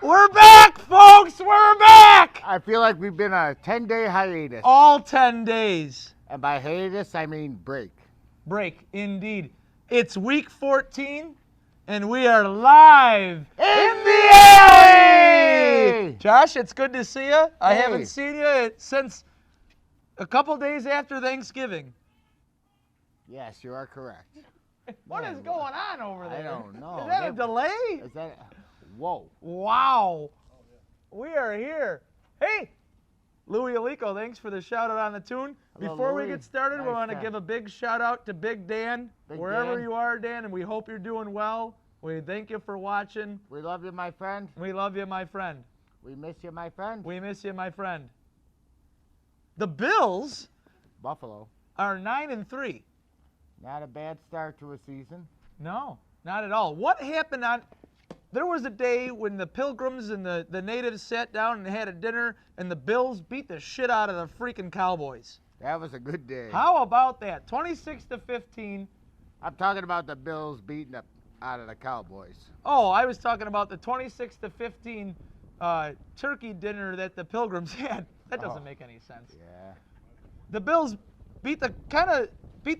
We're back, folks! We're back! I feel like we've been on a 10-day hiatus. All 10 days. And by hiatus, I mean break. Break, indeed. It's week 14, and we are live In the alley! Josh, it's good to see you. I Hey. haven't seen you since a couple days after Thanksgiving. Yes, you are correct. What is going on over there? I don't know. Is that a delay? Is that? Whoa. Wow. We are here. Hey, Louis Alico, thanks for the shout out on the tune. Hello, Before we Louis. get started, we Nice want to job. give a big shout out to Big Dan, Big wherever Dan. you are, Dan, and we hope you're doing well. We thank you for watching. We love you, my friend. We love you, my friend. We miss you, my friend. We miss you, my friend. The Bills Buffalo. are 9-3. Not a bad start to a season. No, not at all. What happened on? There was a day when the Pilgrims and the natives sat down and had a dinner, and the Bills beat the shit out of the freaking Cowboys. That was a good day. How about that? 26-15. I'm talking about the Bills beating up out of the Cowboys. Oh, I was talking about the 26-15 turkey dinner that the Pilgrims had. That doesn't Oh. make any sense. Yeah. The Bills beat the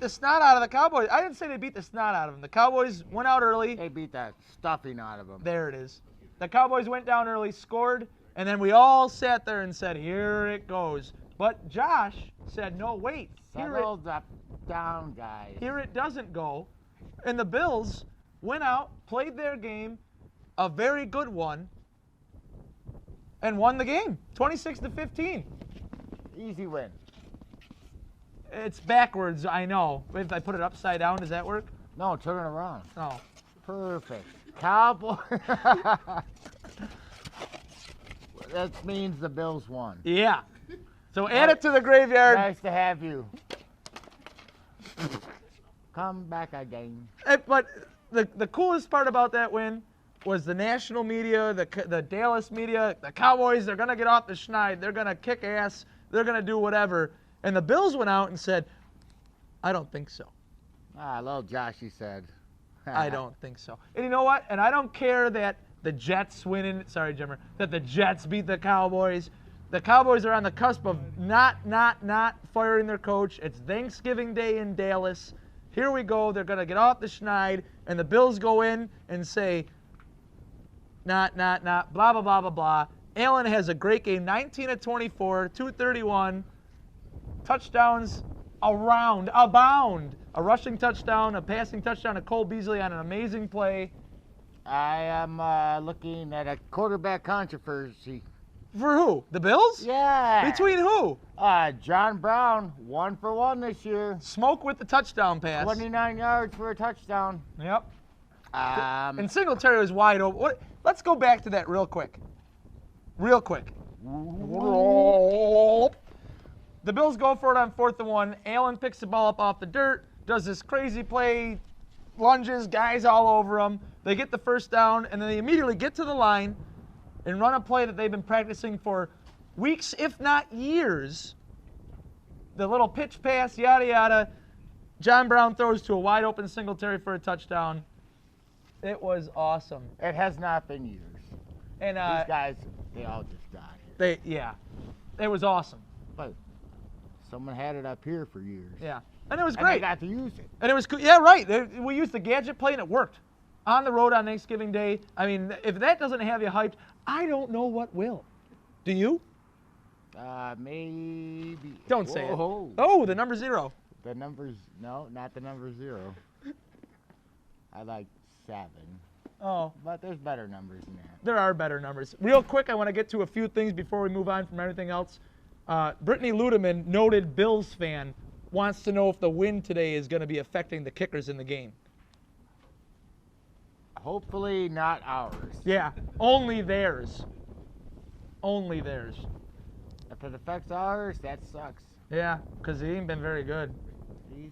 snot out of the Cowboys. I didn't say they beat the snot out of them. The Cowboys went out early. They beat the stuffing out of them. There it is. The Cowboys went down early, scored, and then we all sat there and said, here it goes. But Josh said, no, wait. Settle down, guys. Here it doesn't go. And the Bills went out, played their game, a very good one, and won the game, 26-15. Easy win. It's backwards, I know. If I put it upside down, does that work? No, turn it around. Oh. Perfect. Cowboy. That means the Bills won. Yeah. So add it to the graveyard. Nice to have you. Come back again. But the coolest part about that win was the national media, the Dallas media, the Cowboys, they're going to get off the schneid. They're going to kick ass. They're going to do whatever. And the Bills went out and said, I don't think so. Little Joshy said. I don't think so. And you know what? And I don't care that the Jets win. Sorry, Jimmer. That the Jets beat the Cowboys. The Cowboys are on the cusp of not firing their coach. It's Thanksgiving Day in Dallas. Here we go. They're going to get off the schneid. And the Bills go in and say, blah, blah, blah, blah, blah. Allen has a great game. 19-24, 231. Touchdowns abound. A rushing touchdown, a passing touchdown to Cole Beasley on an amazing play. I am looking at a quarterback controversy. For who? The Bills? Yeah. Between who? John Brown, 1 for 1 this year. Smoke with the touchdown pass. 29 yards for a touchdown. Yep. Um, And Singletary was wide open. Let's go back to that real quick. The Bills go for it on 4th and 1. Allen picks the ball up off the dirt, does this crazy play, lunges, guys all over him. They get the first down, and then they immediately get to the line and run a play that they've been practicing for weeks, if not years. The little pitch pass, yada, yada. John Brown throws to a wide open Singletary for a touchdown. It was awesome. it has not been years. And These guys, they all just got here. it was awesome. But someone had it up here for years. Yeah. And it was And they great. got to use it. And it was cool. Yeah, right. We used the gadget play and it worked. On the road on Thanksgiving Day. I mean, if that doesn't have you hyped, I don't know what will. Do you? Maybe. Don't say it. Whoa. Oh, the number 0. The numbers, no, not the number 0. I like 7. Oh, But there's better numbers than that. there are better numbers. Real quick, I want to get to a few things before we move on from everything else. Brittany Ludeman, noted Bills fan, wants to know if the win today is going to be affecting the kickers in the game. Hopefully not ours. Yeah, only theirs. Only theirs. If it affects ours, that sucks. Yeah, because he ain't been very good. He's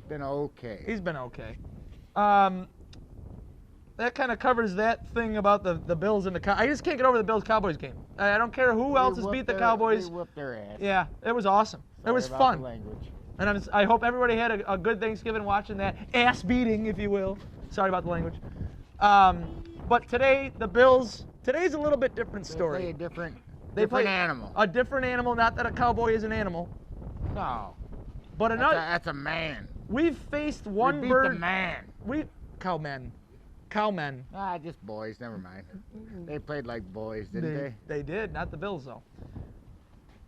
been okay. He's been okay. That kind of covers that thing about the Bills and the Cowboys. I just can't get over the Bills-Cowboys game. I don't care who else has beat the Cowboys. They whooped their ass. Yeah, it was awesome. It Sorry was about fun. the language. And I hope everybody had a good Thanksgiving watching that ass beating, if you will. Sorry about the language. But today, the Bills, today's a little bit different They play story. a different They play animal. A different animal, not that a cowboy is an animal, No. but another. That's a man. We've faced We one beat bird. the man. Cowmen. Just boys. Never mind. They played like boys, didn't they? They did, not the Bills though.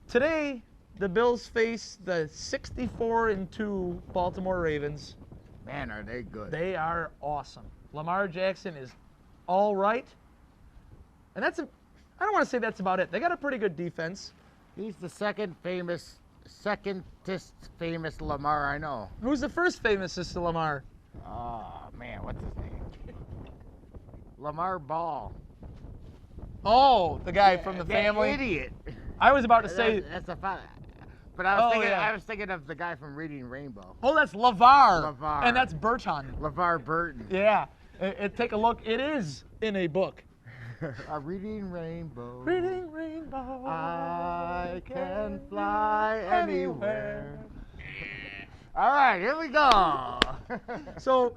Today, the Bills face the 64-2 Baltimore Ravens. Man, are they good. They are awesome. Lamar Jackson is all right. And I don't want to say that's about it. They got a pretty good defense. He's the secondest famous Lamar I know. Who's the first famousest to Lamar? Oh, man, what's his name? Lamar Ball. Oh, the guy from the That family. idiot. I was about to say, That's a fun. But I yeah. was thinking of the guy from Reading Rainbow. oh, that's LeVar. LeVar. And that's Berton. LeVar Burton. Yeah. Take a look. It is in a book. A Reading Rainbow. Reading Rainbow. I can fly anywhere. All right, here we go. So,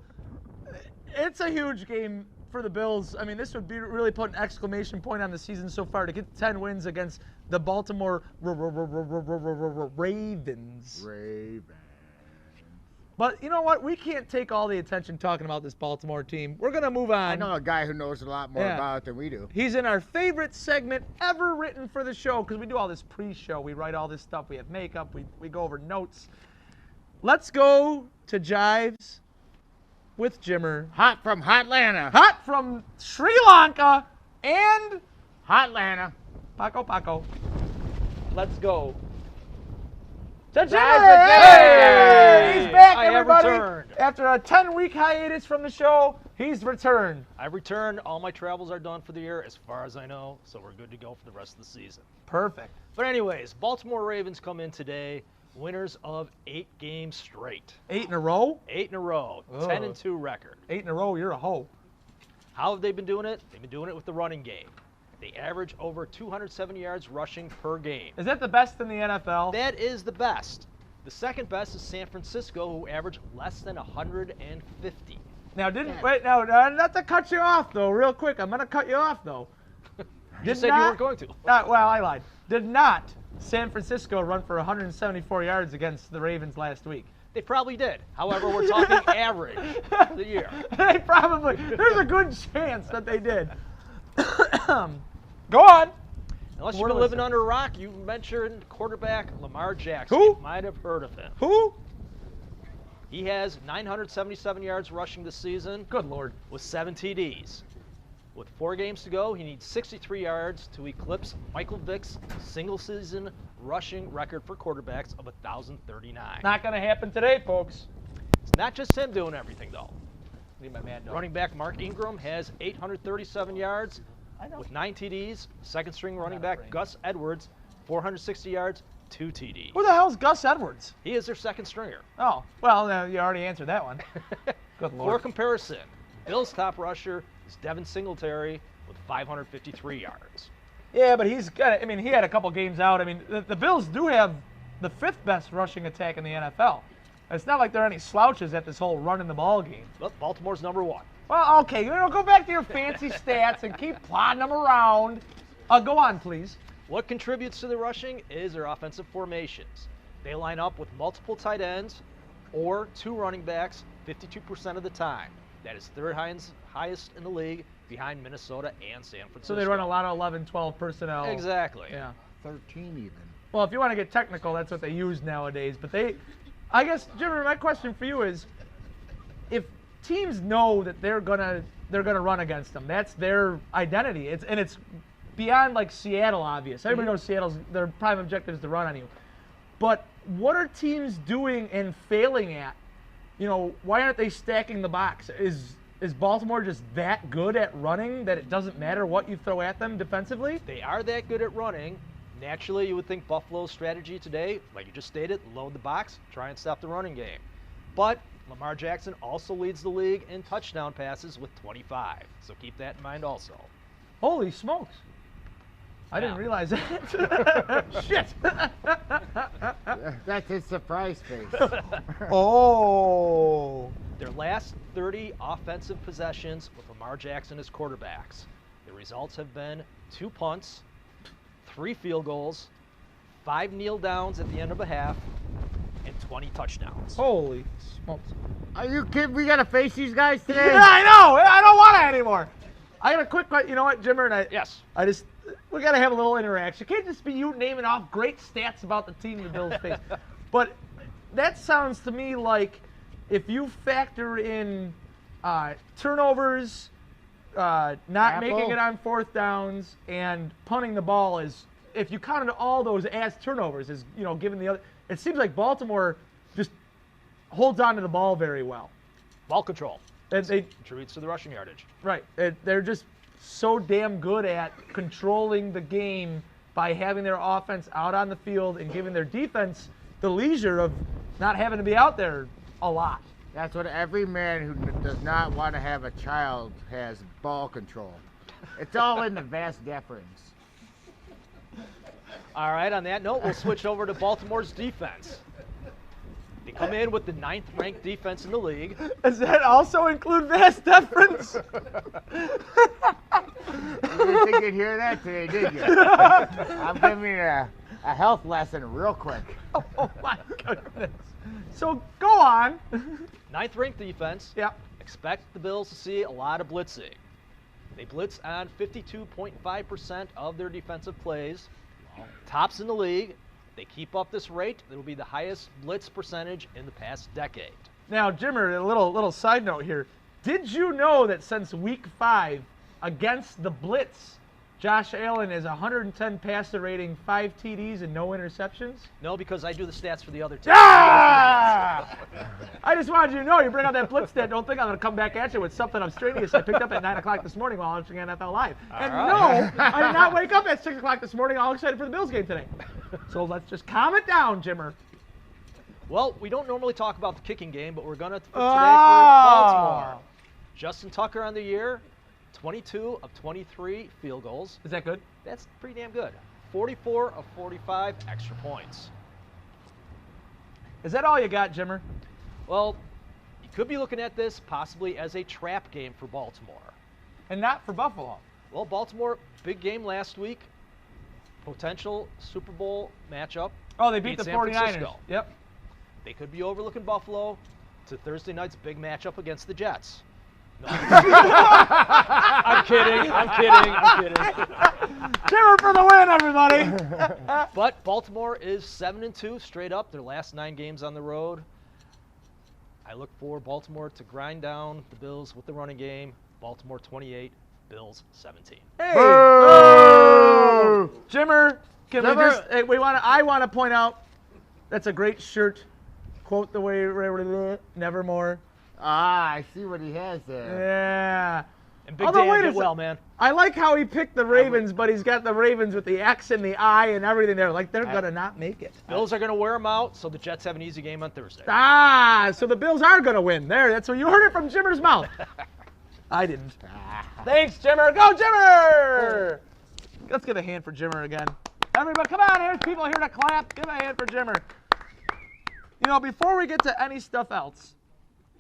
it's a huge game for the Bills. I mean, this would be really put an exclamation point on the season so far to get 10 wins against the Baltimore Ravens. But you know what? We can't take all the attention talking about this Baltimore team. We're going to move on. I know a guy who knows a lot more Yeah. about it than we do. He's in our favorite segment ever written for the show because we do all this pre-show. We write all this stuff. We have makeup. We go over notes. Let's go to Jives with Jimmer. Hot from Hotlanta. Hot from Sri Lanka and Hotlanta. Paco. Let's go. To Jimmer! Hey! He's back, I have everybody. returned. After a 10-week hiatus from the show, he's returned. I've returned. All my travels are done for the year, as far as I know, so we're good to go for the rest of the season. Perfect. But anyways, Baltimore Ravens come in today, winners of 8 games straight. 8 in a row? 8 in a row, Oh. 10-2 record. 8 in a row, you're a hoe. How have they been doing it? They've been doing it with the running game. They average over 270 yards rushing per game. Is that the best in the NFL? That is the best. The second best is San Francisco, who average less than 150. Now, not to cut you off, though, real quick. I'm going to cut you off, though. You said you weren't going to. Well, I lied. Did not San Francisco run for 174 yards against the Ravens last week? They probably did. However, we're talking average for the year. There's a good chance that they did. Go on. Unless We're you've been living listening. under a rock, you mentioned quarterback Lamar Jackson. Who? You might have heard of him. Who? He has 977 yards rushing this season Good Lord. with 7 TDs. With 4 games to go, he needs 63 yards to eclipse Michael Vick's single-season rushing record for quarterbacks of 1,039. Not going to happen today, folks. It's not just him doing everything, though. Leave my man Running back Mark Ingram has 837 yards I know. with 9 TDs. Second-string running Not back afraid. Gus Edwards, 460 yards, 2 TDs. Who the hell's Gus Edwards? He is their second stringer. Oh, well, you already answered that one. Good For Lord. comparison, Bills' top rusher is Devin Singletary with 553 yards. Yeah, but he had a couple games out. I mean, the Bills do have the 5th best rushing attack in the NFL. It's not like there are any slouches at this whole running the ball game. Well, Baltimore's number 1. Well, okay, go back to your fancy stats and keep plotting them around. Go on, please. What contributes to the rushing is their offensive formations. They line up with multiple tight ends or 2 running backs 52% of the time. That is third highest in the league behind Minnesota and San Francisco. So they run a lot of 11, 12 personnel. Exactly. Yeah. 13 even. Well, if you want to get technical, that's what they use nowadays. But I guess, Jimmy, my question for you is, if teams know that they're gonna run against them, that's their identity. It's beyond like Seattle, obvious. Everybody knows their prime objective is to run on you. But what are teams doing and failing at? Why aren't they stacking the box? Is Baltimore just that good at running that it doesn't matter what you throw at them defensively? They are that good at running. Naturally, you would think Buffalo's strategy today, like you just stated, load the box, try and stop the running game. But Lamar Jackson also leads the league in touchdown passes with 25. So keep that in mind also. Holy smokes. I didn't Now. realize that. Shit. That's his surprise face. Oh. Their last 30 offensive possessions with Lamar Jackson as quarterbacks, the results have been 2 punts, 3 field goals, 5 kneel downs at the end of a half, and 20 touchdowns. Holy smokes. Are you kidding? We got to face these guys today? Yeah, I know. I don't want it anymore. I got a quick question. You know what, Jimmer? And Yes. we got to have a little interaction. It can't just be you naming off great stats about the team the Bills face. But that sounds to me like if you factor in turnovers, not making it on 4th downs, and punting the ball, if you counted all those as turnovers, as given the other, it seems like Baltimore just holds on to the ball very well. Ball control. And they Contributes to the rushing yardage. Right. They're just so damn good at controlling the game by having their offense out on the field and giving their defense the leisure of not having to be out there a lot. That's what every man who does not want to have a child has: ball control. It's all in the vast deference. All right, on that note, we'll switch over to Baltimore's defense. They come in with the 9th ranked defense in the league. Does that also include vast deference? You didn't think you'd hear that today, did you? I'm giving you a health lesson real quick. Oh my goodness. So go on. 9th ranked defense. Yeah. Expect the Bills to see a lot of blitzing. They blitz on 52.5% of their defensive plays. Tops in the league. They keep up this rate, it'll be the highest blitz percentage in the past decade. Now, Jimmer, a little side note here. Did you know that since week 5 against the blitz, Josh Allen is 110 passer rating, 5 TDs, and no interceptions? No, because I do the stats for the other team. Ah! I just wanted you to know, you bring out that blitz stat, don't think I'm going to come back at you with something extraneous I picked up at 9 o'clock this morning while I was watching NFL Live. And right. no, I did not wake up at 6 o'clock this morning all excited for the Bills game today. So let's just calm it down, Jimmer. Well, we don't normally talk about the kicking game, but we're going to today for Baltimore. Justin Tucker on the year, 22 of 23 field goals. Is that good? That's pretty damn good. 44 of 45 extra points. Is that all you got, Jimmer? Well, you could be looking at this possibly as a trap game for Baltimore. And not for Buffalo. Well, Baltimore, big game last week. Potential Super Bowl matchup. Oh, they beat the San 49ers. Francisco. Yep. They could be overlooking Buffalo to Thursday night's big matchup against the Jets. No. I'm kidding. Jimmer for the win, everybody. But Baltimore is 7-2 straight up, their last 9 games on the road. I look for Baltimore to grind down the Bills with the running game. Baltimore 28, Bills 17. Hey. Boo! Jimmer, can we Jimmer. just, hey, I want to point out, that's a great shirt. Quote the way, nevermore. Ah, I see what he has there. Yeah. And Big Although, Dan wait a did sec- well, man. I like how he picked the Ravens, but he's got the Ravens with the X and the I and everything there. Like, they're going to not make it. Bills are going to wear them out, so the Jets have an easy game on Thursday. Ah, so the Bills are going to win. There, that's what you heard it from Jimmer's mouth. I didn't. Thanks, Jimmer. Go, Jimmer! Let's give a hand for Jimmer again. Everybody, come on, there's people here to clap. Give a hand for Jimmer. You know, before we get to any stuff else,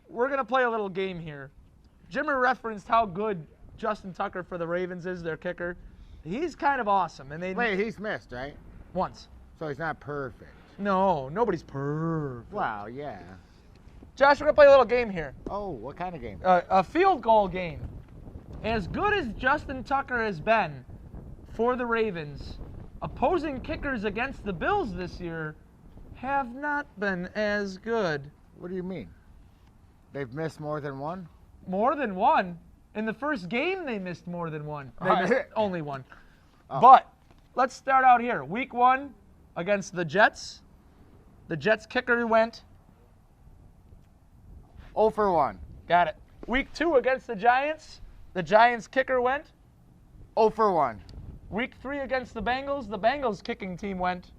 we're going to play a little game here. Jimmer referenced how good Justin Tucker for the Ravens is, their kicker. He's kind of awesome. And they Wait, he's missed, right? once. So he's not perfect. No, nobody's perfect. Wow, yeah. Josh, we're going to play a little game here. Oh, what kind of game? A field goal game. As good as Justin Tucker has been for the Ravens, opposing kickers against the Bills this year have not been as good. What do you mean? They've missed more than one? More than one. In the first game, they missed more than one. They Oh. missed only one. Oh. But let's start out here. Week 1 against the Jets. The Jets kicker went. 0 for 1. Got it. Week 2 against the Giants. The Giants kicker went. 0 for 1. Week 3 against the Bengals kicking team went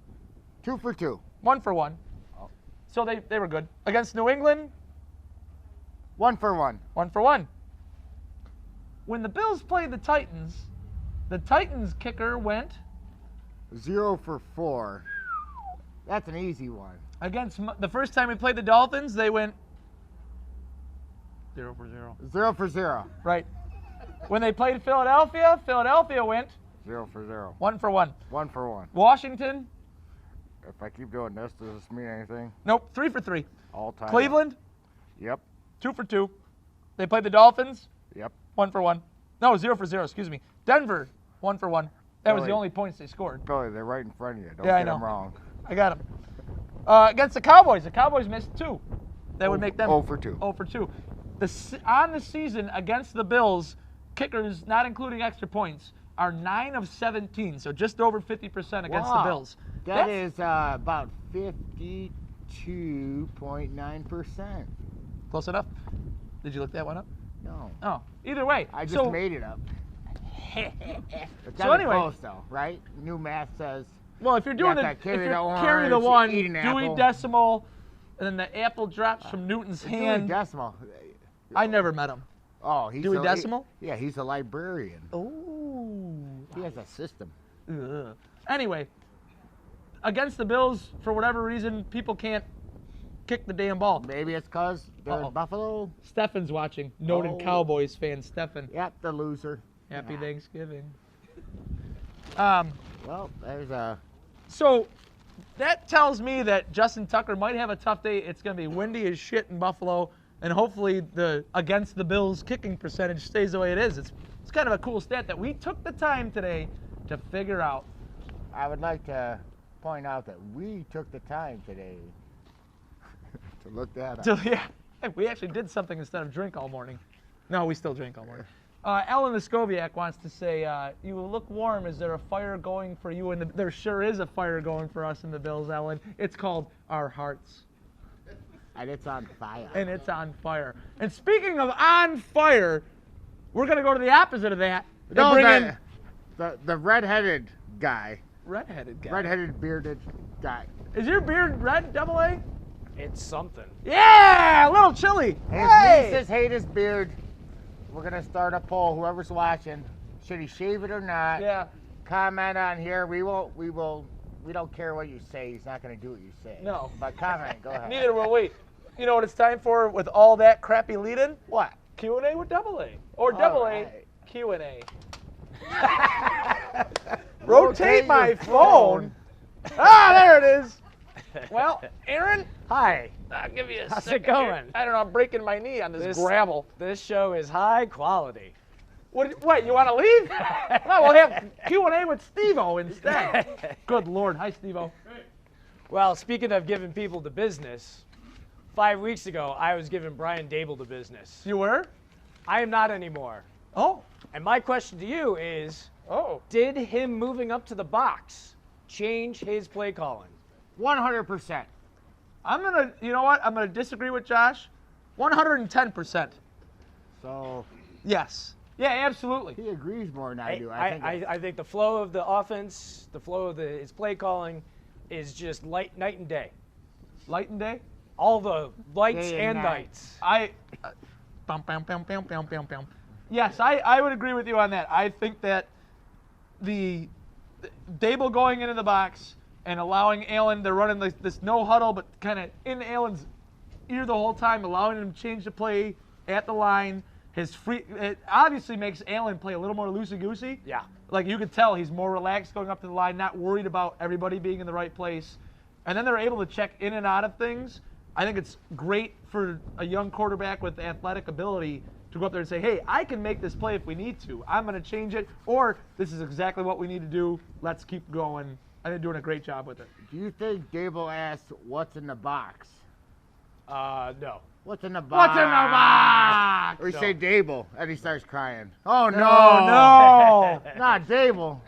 2 for 2. 1 for 1. Oh. So they were good. Against New England, 1 for 1. 1 for 1. When the Bills played the Titans kicker went 0 for 4. That's an easy one. against the first time we played the Dolphins, they went 0 for 0. 0 for 0. Right. When they played Philadelphia, Philadelphia went 0 for 0. 1 for 1. 1 for 1. Washington, If I keep doing this, does this mean anything? nope, 3 for 3. All time. Cleveland, Yep. 2 for 2. They played the Dolphins, Yep. 1 for 1. No, 0 for 0, excuse me. Denver, 1 for 1. That was the Billy. only points they scored. Billy, they're right in front of you. Don't Yeah, I get them know. wrong. I got them. Against the Cowboys missed 2. That would make them 0 for 2. 0 for 2. On the season against the Bills, kickers, not including extra points, are 9 of 17, so just over 50% against the Wow. Bills. That That's is about 52.9%. close enough. Did you look that one up? No. Oh, either way. I just so, made it up. It's So kinda anyway- close though, right? New math says well, if you're doing got the that carry if you're the carry the orange, one, eat an Dewey apple. Decimal, and then the apple drops from Newton's Dewey hand. Decimal. I never met him. Oh, he's Dewey a, Decimal? Yeah, he's a librarian. Oh. He has a system. Ugh. Anyway, against the Bills, for whatever reason, people can't kick the damn ball. Maybe it's because they're Uh-oh. in Buffalo. Stefan's watching. Noted Oh. Cowboys fan, Stefan. Yep, the loser. Happy Yeah. Thanksgiving. Well, there's a. So that tells me that Justin Tucker might have a tough day. It's going to be windy as shit in Buffalo, and hopefully the against the Bills kicking percentage stays the way it is. It's kind of a cool stat that we took the time today to figure out. I would like to point out that we took the time today to look that up. So yeah, we actually did something instead of drink all morning. No, we still drink all morning. Ellen Leskoviak wants to say, you look warm. Is there a fire going for you? And there sure is a fire going for us in the Bills, Ellen. It's called our hearts. And it's on fire. And it's on fire. And speaking of on fire, we're going to go to the opposite of that. And No, bring in the redheaded guy. redheaded guy. Redheaded bearded guy. Is your beard red, double A? It's something. Yeah, a little chilly. His Hey! nieces hate his beard. We're gonna start a poll. Whoever's watching, should he shave it or not? Yeah. Comment on here. We don't care what you say. He's not gonna do what you say. No. But comment. Go ahead. Neither will we. You know what it's time for with all that crappy lead-in? What? Q&A with double A. Or All double right. A, Q&A. Rotate my phone. Ah, there it is. Well, Aaron, Hi, I'll give you a How's second it going? here. I don't know, I'm breaking my knee on this This- gravel. this show is high quality. What, you want to leave? No, we'll have Q&A with Steve-O instead. Good Lord. Hi, Steve-O. Well, speaking of giving people the business, 5 weeks ago I was giving Brian Dable the business. You were? I am not anymore. Oh. And my question to you is, Oh. did him moving up to the box change his play calling? 100%. I'm going to, you know what? I'm going to disagree with Josh. 110%. So Yes. Yeah, absolutely. he agrees more than I do. I think the flow of the offense, the flow of his play calling is just night and day. Light and day? All the lights Day and and night. nights. Yes, I would agree with you on that. I think that the Dable going into the box and allowing Allen, they're running this no huddle, but kind of in Allen's ear the whole time, allowing him to change the play at the line. It obviously makes Allen play a little more loosey-goosey. Yeah. Like you could tell he's more relaxed going up to the line, not worried about everybody being in the right place. And then they're able to check in and out of things. I think it's great for a young quarterback with athletic ability to go up there and say, hey, I can make this play if we need to. I'm going to change it, or this is exactly what we need to do. Let's keep going. And they're doing a great job with it. Do you think Dable asked what's in the box? No. What's in the box? What's in the box? Or you say Dable, and he starts crying. Oh no, No. not Dable.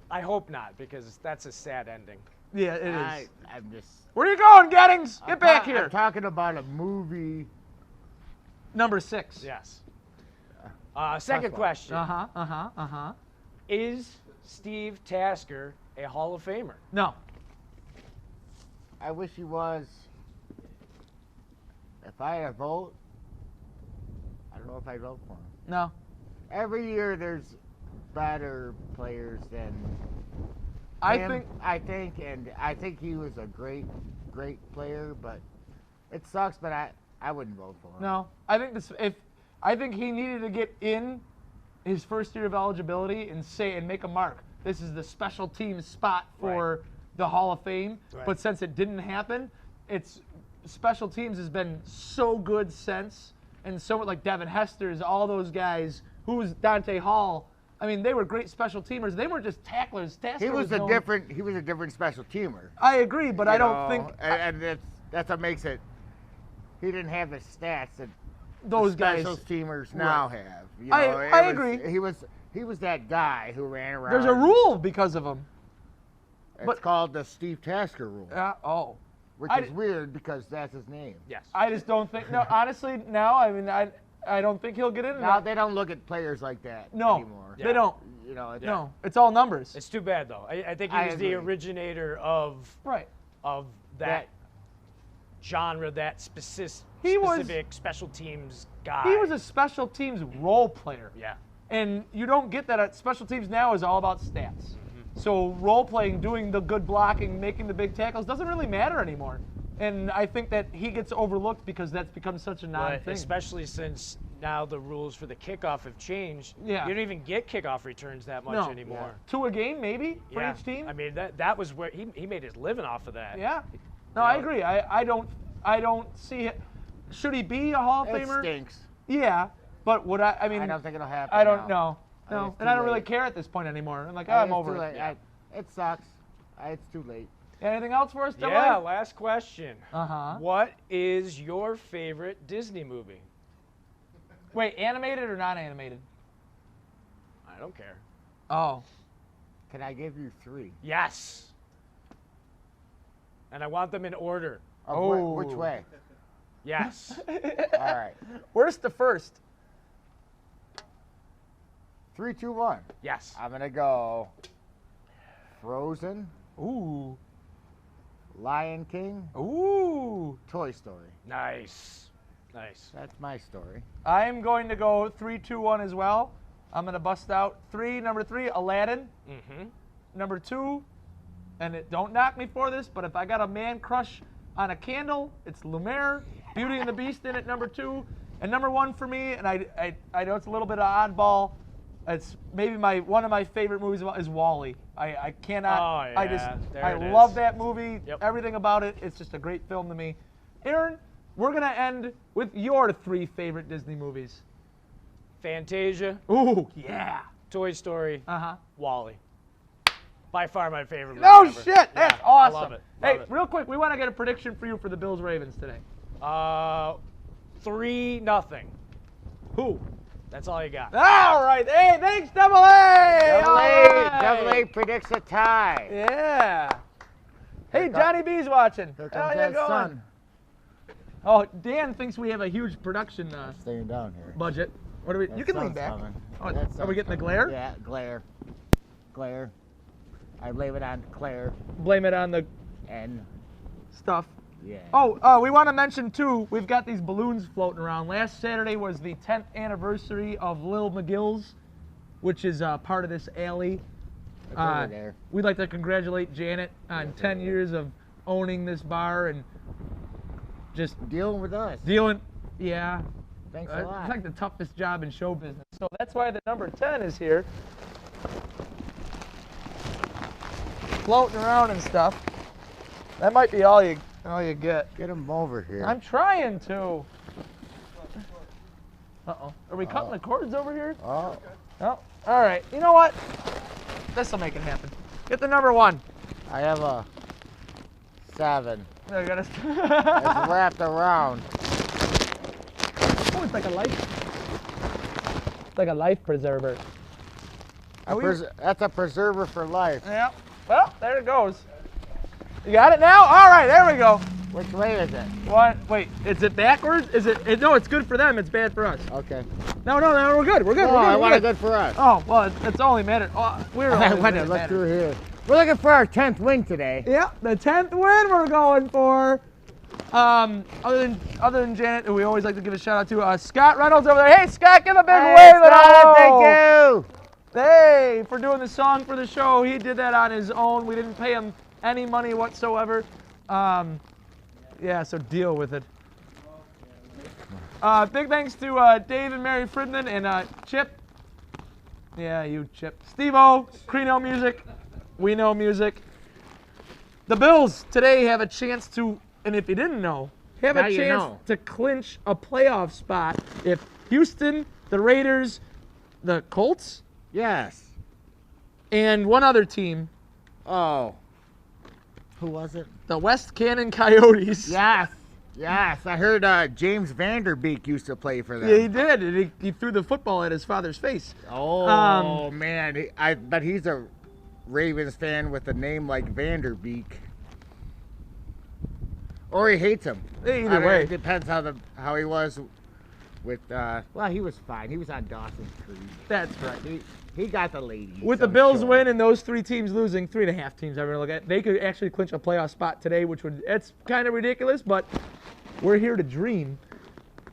I hope not, because that's a sad ending. Yeah, it is. I'm just. Where are you going, Gettings? Get I'm back ta- here. I'm talking about a movie. Number 6. Yes. Second one. question. Uh-huh. Is Steve Tasker a Hall of Famer? No. I wish he was. If I had a vote, I don't know if I'd vote for him. No. Every year there's better players than I him, think I think he was a great player, but it sucks. But I I wouldn't vote for him. No, I think I think he needed to get in his first year of eligibility and make a mark. This is the special teams spot for the Hall of Fame. Right. But since it didn't happen, it's special teams has been so good since, and so like Devin Hester's, all those guys. Who's Dante Hall? I mean, they were great special teamers. They weren't just tacklers. He was a different special teamer. I agree, but I don't think and that's what makes it. He didn't have the stats that those the guys. special teamers now have. You I know, it was- agree. He was that guy who ran around. There's a rule because of him. It's called the Steve Tasker rule, which I is weird because that's his name. Yes. I just don't think. No, honestly, now I mean, I don't think he'll get in. Now they don't look at players like that No, anymore. they don't. You know, it's, No, it's all numbers. It's too bad though. I think he I was the agree. originator of Right. that genre, that specific He was- specific special teams guy. He was a special teams role player. Yeah. And you don't get that at special teams now is all about stats. So role playing, doing the good blocking, making the big tackles doesn't really matter anymore. And I think that he gets overlooked because that's become such a But non-thing. especially since now the rules for the kickoff have changed. Yeah. You don't even get kickoff returns that much No. anymore. 2 a game maybe for Yeah. each team. I mean that was where he made his living off of that. Yeah. No, I agree. I don't see it. Should he be a Hall of it Famer? stinks. Yeah. But would I mean I don't think it'll happen. I don't now. know. I think No. it's And I too don't really late. care at this point anymore. I'm like, I I'm think it's over too it. late. It sucks. It's too late. Anything else for us, Dylan? Yeah, last question. Uh-huh. What is your favorite Disney movie? Wait, animated or non-animated? I don't care. Oh. Can I give you 3? Yes. And I want them in order. Which Oh. way? Yes. All right. Where's the first? 3, 2, 1. Yes. I'm gonna go. Frozen, Ooh. Lion King, Ooh. Toy Story. Nice. Nice. That's my story. I'm going to go 3, 2, 1 as well. I'm going to bust out number 3, Aladdin. Mm-hmm. Number 2, and don't knock me for this, but if I got a man crush on a candle, it's Lumiere. Beauty and the Beast in at number 2. And number 1 for me, and I know it's a little bit of oddball, it's maybe one of my favorite movies is Wall-E. I cannot. Oh, yeah. I just There I it love is. that movie. Yep. Everything about it. It's just a great film to me. Aaron, we're gonna end with your 3 favorite Disney movies. Fantasia, Ooh, yeah. Toy Story, Uh-huh. Wall-E. By far my favorite movie No ever. shit, that's Yeah, awesome. I love it. Hey, Love it. real quick, we want to get a prediction for you for the Bills Ravens today. 3-0. Who? That's all you got. All right. Hey, thanks, Double A. All right. Double A predicts a tie. Yeah. Hey, Here comes- Johnny B's watching. Here How comes you that going? sun. Oh, Dan thinks we have a huge production Staying down here. budget. What do we? That You can lean sun's back. coming. Oh, That are we sun's getting the coming. glare? Yeah, glare. Glare. I blame it on Claire Blame it on the and stuff. yeah. Oh, we want to mention too, we've got these balloons floating around. Last Saturday was the 10th anniversary of Lil McGill's, which is part of this alley. It's over there. We'd like to congratulate Janet on 10 years of owning this bar and just Dealing with us. dealing. Yeah, Thanks a lot. it's like the toughest job in show business. So that's why the number 10 is here, floating around and stuff. That might be all you get. Get him over here. I'm trying to. Uh-oh. Are we cutting the cords over here? Oh, Oh, all right. You know what? This will make it happen. Get the number 1. I have a 7. I gotta. It's wrapped around. Oh, it's like a life. It's like a life preserver. Are we- That's a preserver for life. Yeah. Well, there it goes. You got it now? All right, there we go. Which way is it? What? Wait, is it backwards? Is it? No, it's good for them. It's bad for us. Okay. No, we're good. We're good. Oh, we're good. I we're want it good. good for us. Oh, well, it's only matter. Oh, we're I only want to really look matter. through here. We're looking for our 10th win today. Yeah, the 10th win we're going for. Other than Janet, who we always like to give a shout out to, Scott Reynolds over there. Hey, Scott, give a big Hey, wave. Scott, thank you. Hey, for doing the song for the show. He did that on his own. We didn't pay him any money whatsoever. Yeah, so deal with it. Big thanks to Dave and Mary Fridman and Chip. Yeah, you Chip. Steve-O, Creno Music. We Know Music. The Bills today have a chance to, and if you didn't know, have Now a you chance know. to clinch a playoff spot if Houston, the Raiders, the Colts, Yes. and one other team, Oh. Who was it? the West Cannon Coyotes. Yes. Yes. I heard James Vanderbeek used to play for them. Yeah, he did. And he threw the football at his father's face. Oh, man. I bet he's a Ravens fan with a name like Vanderbeek. Or he hates him. Either way. It depends how he was with, well, he was fine. He was on Dawson's Creek. That's right. He got the ladies. With the I'm Bills sure. win and those 3 teams losing, 3.5 teams I'm going to look at, they could actually clinch a playoff spot today, which would, it's kind of ridiculous, but we're here to dream.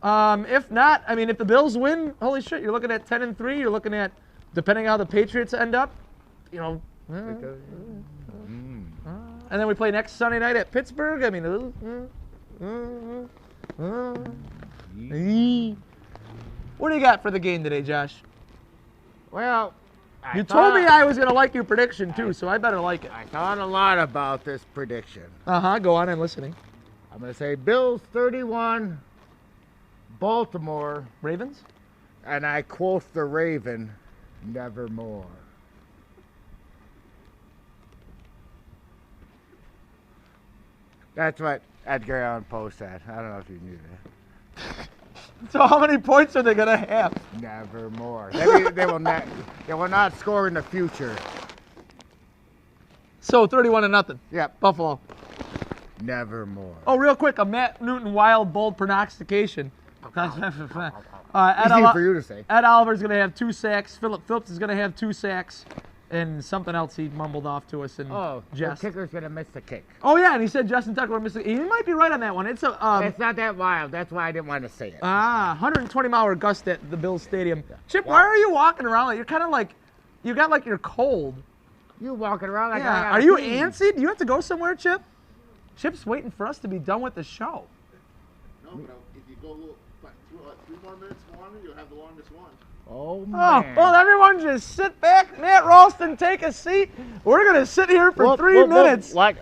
If not, I mean, if the Bills win, holy shit, you're looking at 10-3. You're looking at, depending how the Patriots end up, you know. And then we play next Sunday night at Pittsburgh. I mean, what do you got for the game today, Josh? Well, You told me I was going to like your prediction, too, so I better like it. I thought a lot about this prediction. Uh-huh, go on, I'm listening. I'm going to say Bills 31, Baltimore, Ravens? and I quote the Raven, nevermore. That's what Edgar Allan Poe said. I don't know if you knew that. So how many points are they going to have? Nevermore. They will not score in the future. So 31-0. Yep. Buffalo. Nevermore. Oh, real quick, a Matt Newton wild, bold prognostication. Easy for you to say. Ed Oliver's going to have 2 sacks. Philip Phillips is going to have 2 sacks. And something else he mumbled off to us in Oh, the jest. kicker's going to miss the kick. Oh, yeah, and he said Justin Tucker would miss it. He might be right on that one. It's a It's not that wild. That's why I didn't want to say it. 120-mile gust at the Bills Stadium. Chip, why are you walking around like you're kind of like, you got like you're cold. You walking around like I Yeah. got Are a you pee. antsy? Do you have to go somewhere, Chip? Chip's waiting for us to be done with the show. No, but if you go a little, 3 more minutes longer, you'll have the longest one. Oh, Oh, man. well, everyone just sit back. Matt Ralston, take a seat. We're going to sit here for Whoop, 3 whoop, whoop. minutes. Watch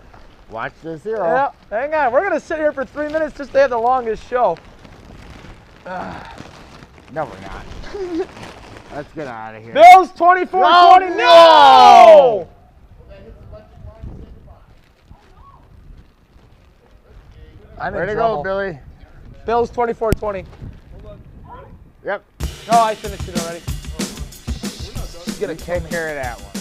the zero. Yeah, hang on. We're going to sit here for 3 minutes just to have the longest show. No, we're not. Let's get out of here. Bills 24-20. No! I'm Way in to trouble. go, Billy. Bills 24-20. Yep. No, I finished it already. Get a take care of that one.